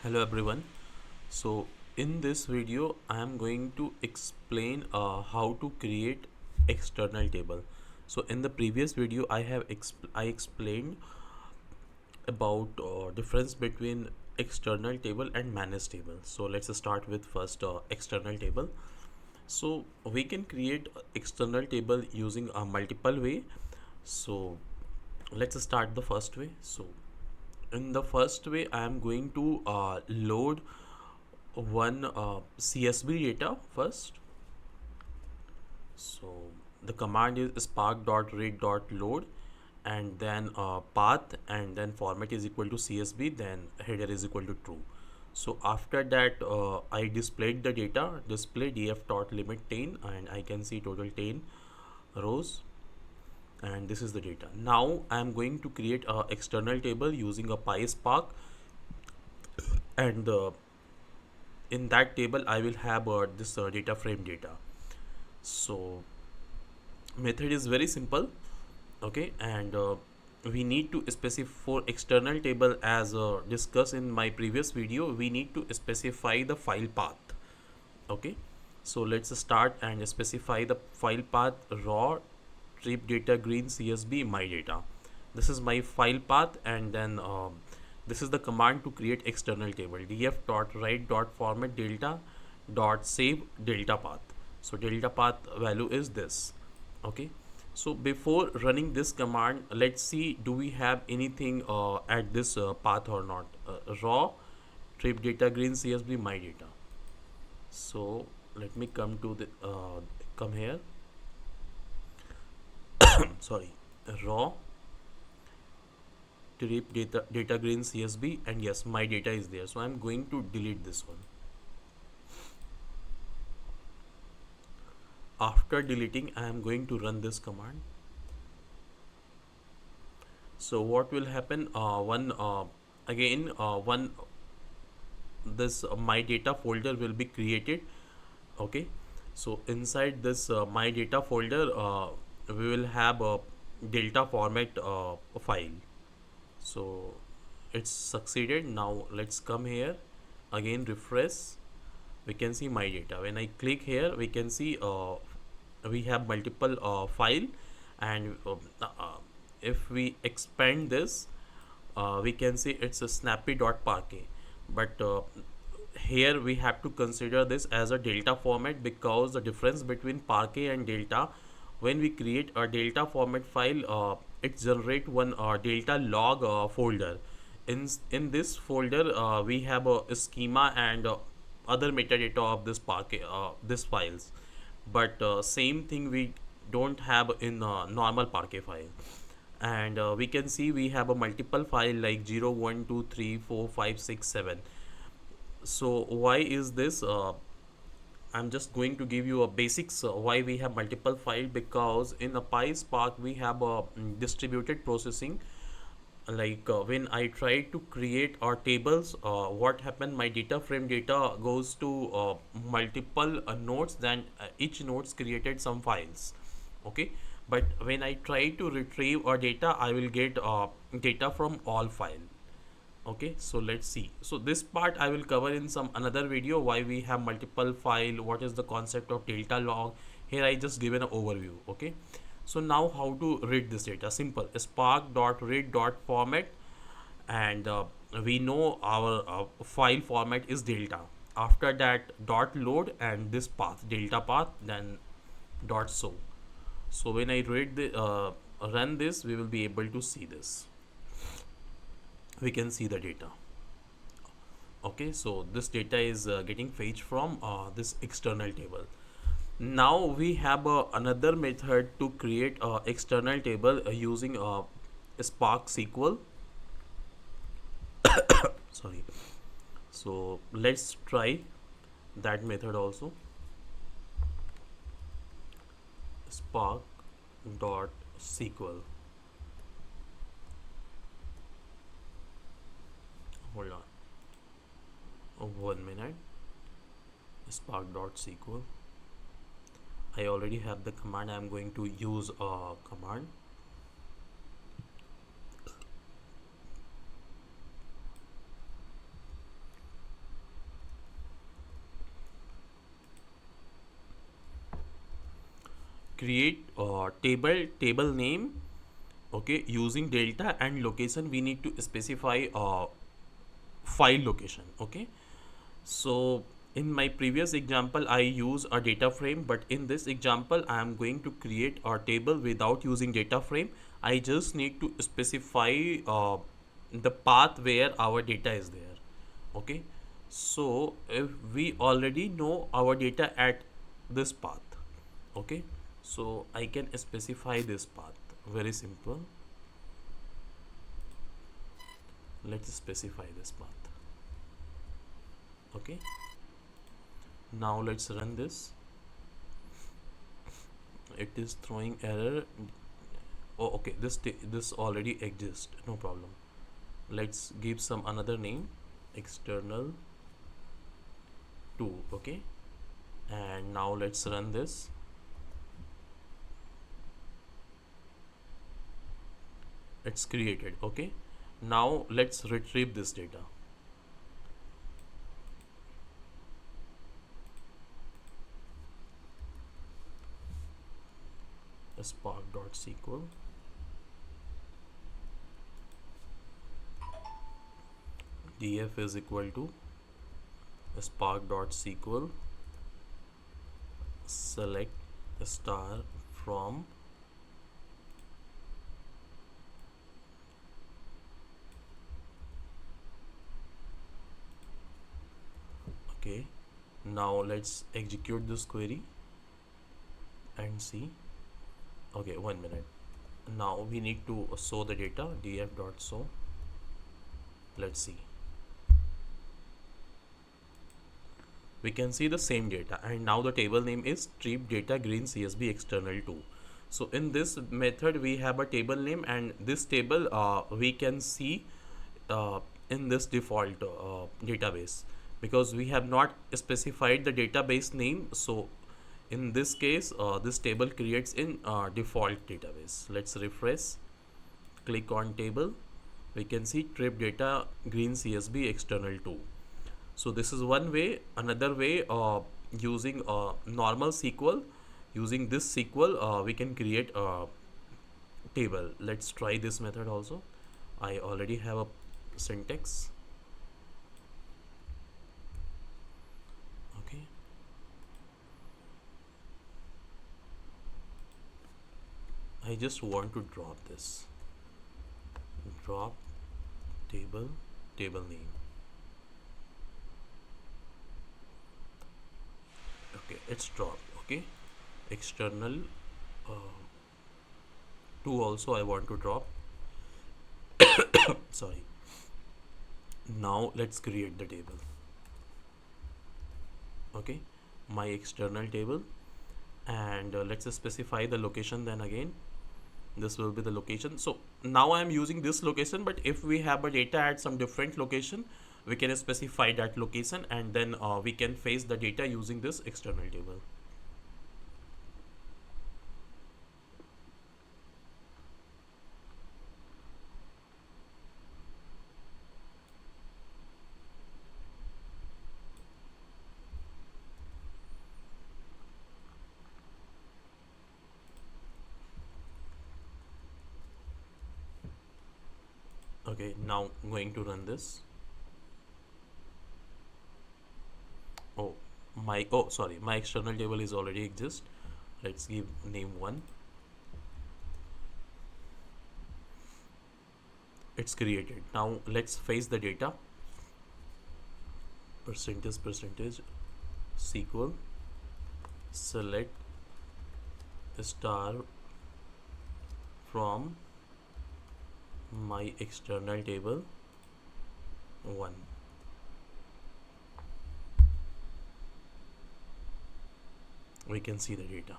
Hello everyone. So in this video I am going to explain how to create external table. So in the previous video I explained about difference between external table and managed table. So let's start with first external table. So we can create external table using a multiple way. So let's start the first way. So in the first way I am going to load one CSV data first. So the command is spark.read.load and then path and then format is equal to CSV, then header is equal to true. So after that I displayed the data, display df dot limit 10, and I can see total 10 rows, and this is the data. Now I am going to create a external table using a PySpark, and in that table I will have this data frame data. So method is very simple. Okay, and we need to specify for external table, as discussed in my previous video, we need to specify the file path. Okay, so let's start and specify the file path: raw trip data green csv my data. This is my file path, and then this is the command to create external table: df dot write dot format delta dot save delta path. So delta path value is this. Okay, so before running this command, let's see, do we have anything at this path or not. Raw trip data green csv my data. So let me come to the come here. Sorry, raw trip data green csv, and yes, my data is there, so I'm going to delete this one. After deleting, I am going to run this command. So what will happen, one again one this my data folder will be created. Okay, so inside this my data folder we will have a delta format file. So it's succeeded. Now let's come here again, refresh. We can see my data. When I click here, we can see we have multiple file, and if we expand this, we can see it's a snappy.parquet. But here we have to consider this as a delta format, because the difference between parquet and delta, when we create a delta format file, it generate one delta log folder. In this folder we have a schema and other metadata of this parquet this files, but same thing we don't have in normal parquet file. And we can see we have a multiple file like 0 1 2 3 4 5 6 7. So why is this? I'm just going to give you a basics why we have multiple file, because in a PySpark we have a distributed processing. Like when I try to create our tables, what happened, my data frame data goes to multiple nodes, then each nodes created some files. Okay, but when I try to retrieve our data, I will get data from all file. Okay, so let's see. So this part I will cover in some another video, why we have multiple file, what is the concept of delta log. Here I just given an overview. Okay, so now how to read this data? Simple, spark.read.format, and we know our file format is delta. After that, dot load and this path, delta path, then dot show. So when I read the run this, we will be able to see this. We can see the data. Okay, so this data is getting fetched from this external table. Now we have another method to create external table using Spark SQL. Sorry. So let's try that method also. Spark dot SQL. Hold on. 1 minute. Spark.sql. I already have the command. I am going to use a command. create table name, okay, using delta and location. We need to specify file location. Okay, so in my previous example I use a data frame, but in this example I am going to create a table without using data frame. I just need to specify the path where our data is there. Okay, so if we already know our data at this path, okay, so I can specify this path. Very simple. Let's specify this path. Okay, now let's run this. It is throwing error. Oh, okay, this already exists, no problem. Let's give some another name, external 2. Okay, and now let's run this. It's created. Okay, now let's retrieve this data. Spark.sql, df is equal to spark.sql select star from okay. Now let's execute this query and see. Okay, 1 minute. Now we need to show the data, df.show. Let's see. We can see the same data, and now the table name is trip data green csv external 2. So in this method we have a table name, and this table we can see in this default database, because we have not specified the database name. So in this case this table creates in default database. Let's refresh, click on table. We can see trip data green csv external 2. So this is one way. Another way, using normal SQL, using this SQL we can create a table. Let's try this method also. I already have a syntax. Okay, I just want to drop this. Drop table name. Okay, it's dropped. Okay, external uh, 2 also I want to drop. Sorry. Now let's create the table. Okay, my external table, and let's specify the location. Then again, this will be the location. So now I am using this location, but if we have a data at some different location, we can specify that location, and then we can face the data using this external table. Okay, now I'm going to run this. Oh, sorry, my external table is already exist. Let's give name 1. It's created. Now let's face the data. Percentage SQL select star from my external table 1. We can see the data.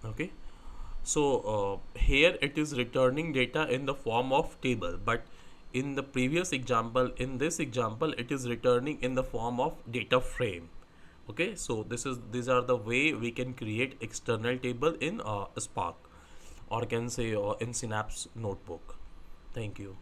Okay, so here it is returning data in the form of table, but in the previous example, in this example, it is returning in the form of data frame. Okay, so these are the way we can create external table in Spark, or can say in Synapse Notebook. Thank you.